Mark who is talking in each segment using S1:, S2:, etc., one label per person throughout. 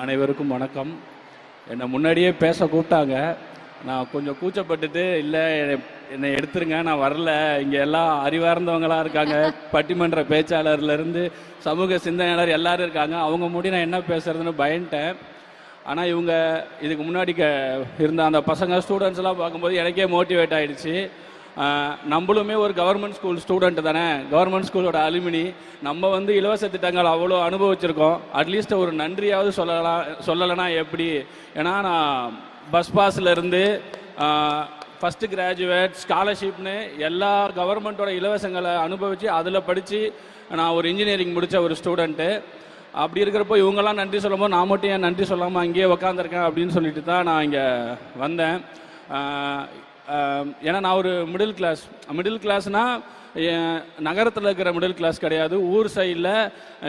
S1: அனைவருக்கும் வணக்கம். என்னை முன்னாடியே பேச கூப்பிட்டாங்க. நான் கொஞ்சம் கூச்சப்பட்டுட்டு, இல்லை என்னை எடுத்துருங்க, நான் வரல, இங்கே எல்லாம் அறிவார்ந்தவங்களாக இருக்காங்க, பட்டிமன்ற பேச்சாளர்லேருந்து சமூக சிந்தனையாளர் எல்லாரும் இருக்காங்க, அவங்க முடி நான் என்ன பேசுறதுன்னு பயன்ட்டேன். ஆனால் இவங்க இதுக்கு முன்னாடி இருந்த அந்த பசங்க ஸ்டூடெண்ட்ஸ்லாம் பார்க்கும்போது எனக்கே மோட்டிவேட் ஆகிடுச்சு. நம்மளுமே ஒரு கவர்மெண்ட் ஸ்கூல் ஸ்டூடெண்ட் தானே, கவர்மெண்ட் ஸ்கூலோட அலுமினி. நம்ம வந்து இலவச திட்டங்கள் அவ்வளோ அனுபவிச்சிருக்கோம். அட்லீஸ்ட் ஒரு நன்றியாவது சொல்லலைன்னா எப்படி? ஏன்னா நான் பஸ் பாஸ்லேருந்து ஃபஸ்ட்டு கிராஜுவேட் ஸ்காலர்ஷிப்னு எல்லா கவர்மெண்ட்டோட இலவசங்களை அனுபவித்து அதில் படித்து நான் ஒரு இன்ஜினியரிங் முடித்த ஒரு ஸ்டூடெண்ட்டு. அப்படி இருக்கிறப்போ இவங்கெல்லாம் நன்றி சொல்லும்போது நான் மட்டும் ஏன் நன்றி சொல்லாமல் அங்கேயே உக்காந்துருக்கேன் அப்படின்னு சொல்லிட்டு தான் நான் இங்கே வந்தேன். ஏன்னா நான் ஒரு மிடில் கிளாஸ்னால் நகரத்தில் இருக்கிற மிடில் கிளாஸ் கிடையாது, ஊர் சைடில்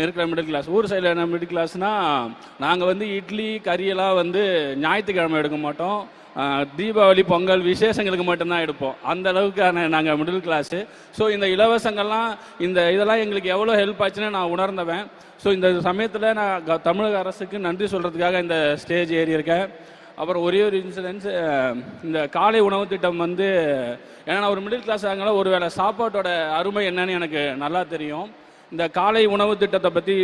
S1: இருக்கிற மிடில் கிளாஸ். ஊர் சைடில் என்ன மிடில் கிளாஸ்னால், நாங்கள் வந்து இட்லி கறியெல்லாம் வந்து ஞாயிற்றுக்கிழமை எடுக்க மாட்டோம், தீபாவளி பொங்கல் விசேஷங்களுக்கு மட்டும்தான் எடுப்போம். அந்த அளவுக்கான நாங்கள் மிடில் கிளாஸு. ஸோ இந்த இலவசங்கள்லாம் இதெல்லாம் எங்களுக்கு எவ்வளோ ஹெல்ப் ஆச்சுன்னு நான் உணர்ந்தவன். ஸோ இந்த சமயத்தில் நான் தமிழக அரசுக்கு நன்றி சொல்கிறதுக்காக இந்த ஸ்டேஜ் ஏறி இருக்கேன். அப்புறம் ஒரே ஒரு இன்சிடென்ட்ஸ், இந்த காலை உணவு திட்டம் வந்து, ஏன்னா நான் ஒரு மிடில் கிளாஸ் ஆகனால ஒரு வேளை சாப்பாட்டோட அருமை என்னன்னு எனக்கு நல்லா தெரியும். இந்த காலை உணவு திட்டத்தை பற்றி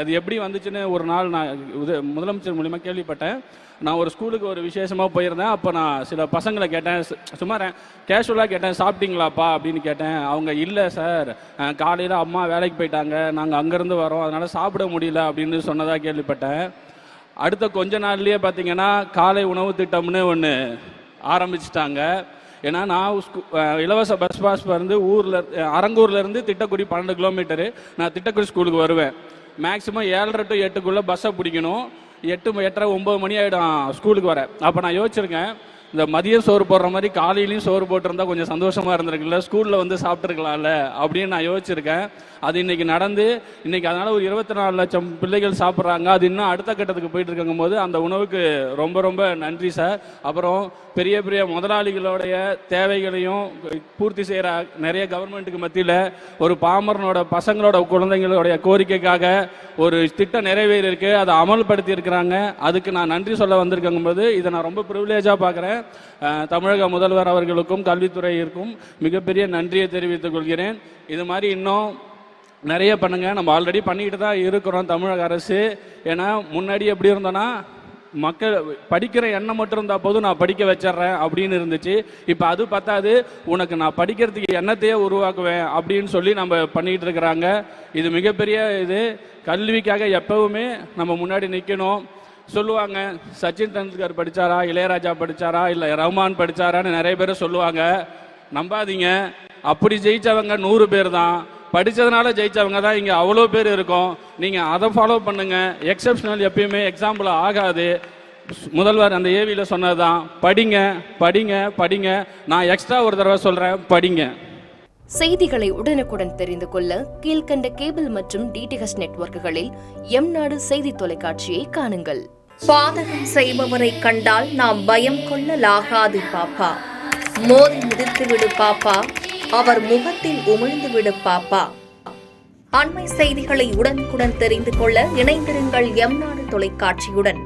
S1: அது எப்படி வந்துச்சுன்னு ஒரு நாள் நான் முதலமைச்சர் மூலிமா கேள்விப்பட்டேன். நான் ஒரு ஸ்கூலுக்கு ஒரு விசேஷமாக போயிருந்தேன். அப்போ நான் சில பசங்களை கேட்டேன், சும்மா கேஷுவலாக கேட்டேன், சாப்பிட்டீங்களாப்பா அப்படின்னு கேட்டேன். அவங்க இல்லை சார், காலையில் அம்மா வேலைக்கு போயிட்டாங்க, நாங்கள் அங்கேருந்து வரோம், அதனால் சாப்பிட முடியல அப்படின்னு சொன்னதாக கேள்விப்பட்டேன். அடுத்த கொஞ்ச நாள்லேயே பார்த்தீங்கன்னா காலை உணவு திட்டம்னு ஒன்று ஆரம்பிச்சிட்டாங்க. ஏன்னா நான் இலவச பஸ் பாஸ் வந்து அரங்கூர்லேருந்து திட்டக்குடி 12 கிலோமீட்டரு. நான் திட்டக்குடி ஸ்கூலுக்கு வருவேன். மேக்ஸிமம் 7:30 to 8 பஸ்ஸை பிடிக்கணும். 8, 8:30, 9 மணி ஆகிடும் ஸ்கூலுக்கு வர. அப்போ நான் யோசிச்சிருக்கேன், இந்த மதியம் சோறு போடுற மாதிரி காலையிலையும் சோறு போட்டிருந்தா கொஞ்சம் சந்தோஷமாக இருந்திருக்குல்ல, ஸ்கூலில் வந்து சாப்பிட்ருக்கலாம்ல அப்படின்னு நான் யோசிச்சிருக்கேன். அது இன்றைக்கி நடந்து இன்றைக்கி அதனால் ஒரு 24 லட்சம் பிள்ளைகள் சாப்பிட்றாங்க. அது இன்னும் அடுத்த கட்டத்துக்கு போயிட்டு இருக்கும் போது அந்த உணவுக்கு ரொம்ப ரொம்ப நன்றி சார். அப்புறம் பெரிய பெரிய முதலாளிகளுடைய தேவைகளையும் பூர்த்தி செய்கிற நிறைய கவர்மெண்ட்டுக்கு மத்தியில் ஒரு பாமரனோட பசங்களோட குழந்தைங்களுடைய கோரிக்கைக்காக ஒரு திட்டம் நிறைவேறியிருக்கு, அதை அமல்படுத்தி இருக்கிறாங்க. அதுக்கு நான் நன்றி சொல்ல வந்திருக்கும் போது இதை நான் ரொம்ப ப்ரிவிலேஜாக பார்க்குறேன். தமிழக முதல்வர் அவர்களுக்கும் கல்வித்துறையிற்கும் மிகப்பெரிய நன்றியை தெரிவித்துக் கொள்கிறேன். இது மாதிரி இன்னும் நிறைய பண்ணுங்க. நம்ம ஆல்ரெடி பண்ணிக்கிட்டு தான் இருக்கிறோம் தமிழக அரசு. ஏன்னா முன்னாடி எப்படி இருந்தோன்னா, மக்கள் படிக்கிற எண்ணம் மட்டும் இருந்தால் போதும், நான் படிக்க வச்சிட்றேன் அப்படின்னு இருந்துச்சு. இப்போ அது பத்தாது, உனக்கு நான் படிக்கிறதுக்கு எண்ணத்தையே உருவாக்குவேன் அப்படின்னு சொல்லி நம்ம பண்ணிக்கிட்டு இருக்கிறாங்க. இது மிகப்பெரிய இது. கல்விக்காக எப்பவுமே நம்ம முன்னாடி நிற்கணும். சொல்லுவாங்க, சச்சின் டெண்டுல்கர் படித்தாரா, இளையராஜா படித்தாரா, இல்லை ரஹ்மான் படித்தாரான்னு நிறைய பேர் சொல்லுவாங்க. நம்பாதீங்க, அப்படி ஜெயித்தவங்க 100 பேர் தான். படித்ததுனால ஜெயித்தவங்க தான் இங்கே அவ்வளோ பேர் இருக்கும். நீங்கள் அதை ஃபாலோ பண்ணுங்கள். எக்ஸப்ஷனல் எப்பயுமே எக்ஸாம்பிள் ஆகாது. முதல்வர் அந்த ஏவியில் சொன்னது தான், படிங்க படிங்க படிங்க. நான் எக்ஸ்ட்ரா ஒரு தடவை சொல்கிறேன், படிங்க.
S2: செய்திகளை உடனுக்குடன் தெரிந்து கொள்ள கீழ்கண்ட கேபிள் மற்றும் டிடிஹெச் நெட்வொர்க்குகளில் எம்நாடு செய்தி தொலைக்காட்சியை காணுங்கள்.
S3: பாதகம் செய்பவரை கண்டால் நாம் பயம் கொள்ளலாகாது பாப்பா. மோதி மிதித்து விடு பாப்பா, அவர் முகத்தில் உமிழ்ந்து விடு பாப்பா. அண்மை செய்திகளை உடனுக்குடன் தெரிந்து கொள்ள இணைந்திருங்கள் எம்நாடு தொலைக்காட்சியுடன்.